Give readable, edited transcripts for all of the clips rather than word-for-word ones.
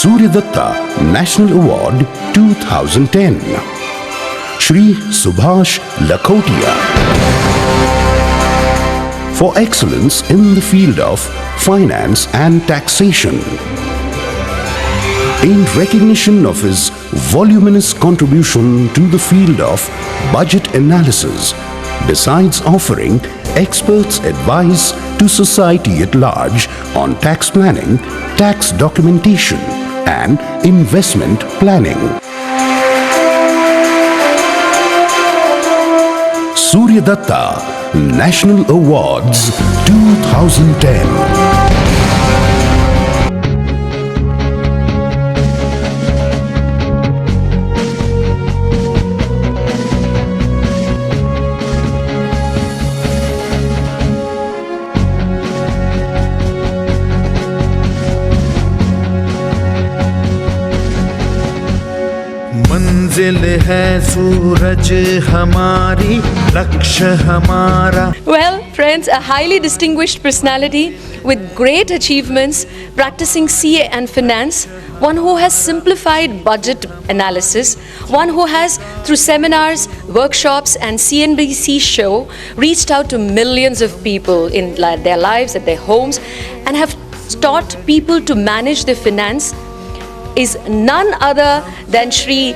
Surya Datta National Award 2010. Shri Subhash Lakhotia for excellence in the field of finance and taxation. In recognition of his voluminous contribution to the field of budget analysis, besides offering experts' advice to society at large on tax planning, tax documentation, and investment planning. Surya Datta National Awards 2010. मंजिल है सूरज हमारी, लक्ष्य हमारा. Well, friends, a highly distinguished personality with great achievements practicing CA and finance, one who has simplified budget analysis, one who has, through seminars, workshops, and CNBC show, reached out to millions of people in their lives, at their homes, and have taught people to manage their finance, is none other than Shri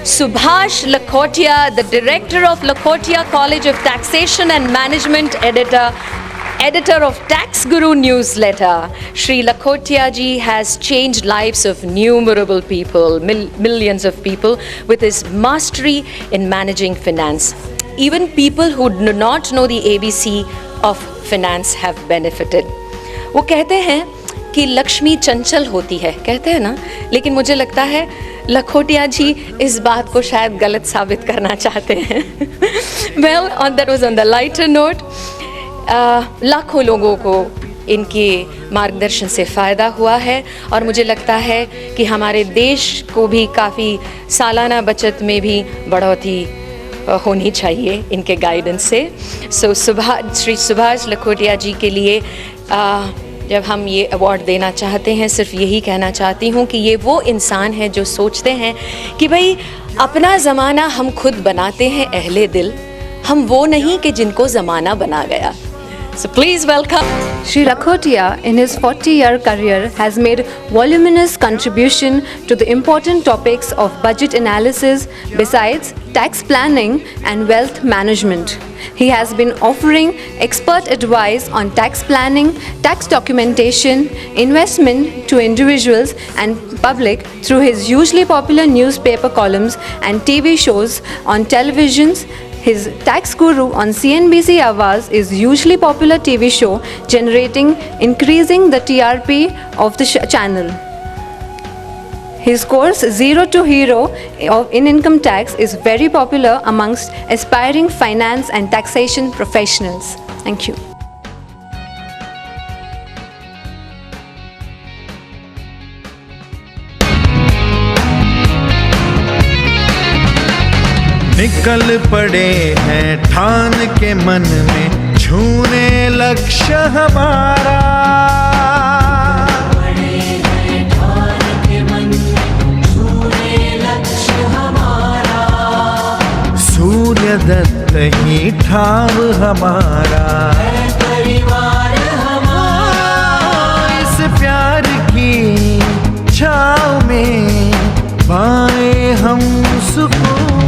Subhash Lakhotia, the director of Lakhotia College of Taxation and Management, editor of Tax Guru newsletter. Shri Lakhotia ji has changed lives of numerable people, millions of people, with his mastery in managing finance. Even people who do not know the ABC of finance have benefited. वो कहते हैं कि लक्ष्मी चंचल होती है, कहते हैं ना, लेकिन मुझे लगता है लखोटिया जी इस बात को शायद गलत साबित करना चाहते हैं. Well, that was on the lighter note. लाखों लोगों को इनके मार्गदर्शन से फ़ायदा हुआ है और मुझे लगता है कि हमारे देश को भी काफ़ी सालाना बचत में भी बढ़ोतरी होनी चाहिए इनके गाइडेंस से. श्री सुभाष लखोटिया जी के लिए जब हम ये अवार्ड देना चाहते हैं, सिर्फ यही कहना चाहती हूँ कि ये वो इंसान है जो सोचते हैं कि भाई अपना ज़माना हम खुद बनाते हैं अहले दिल, हम वो नहीं कि जिनको ज़माना बना गया. So please welcome. Shri Lakhotia, in his 40-year career, has made voluminous contribution to the important topics of budget analysis, besides tax planning and wealth management. He has been offering expert advice on tax planning, tax documentation, investment to individuals and public through his hugely popular newspaper columns and TV shows on televisions. His Tax Guru on CNBC Awaaz is hugely popular TV show, increasing the TRP of the channel. His course Zero to Hero in income tax is very popular amongst aspiring finance and taxation professionals. Thank you. निकल पड़े हैं ठान के मन में, छूने लक्ष्य हमारा. सूर्य दत्त ही ठाव हमारा, परिवार हमारा. इस प्यार की छाँव में पाए हम सुकून.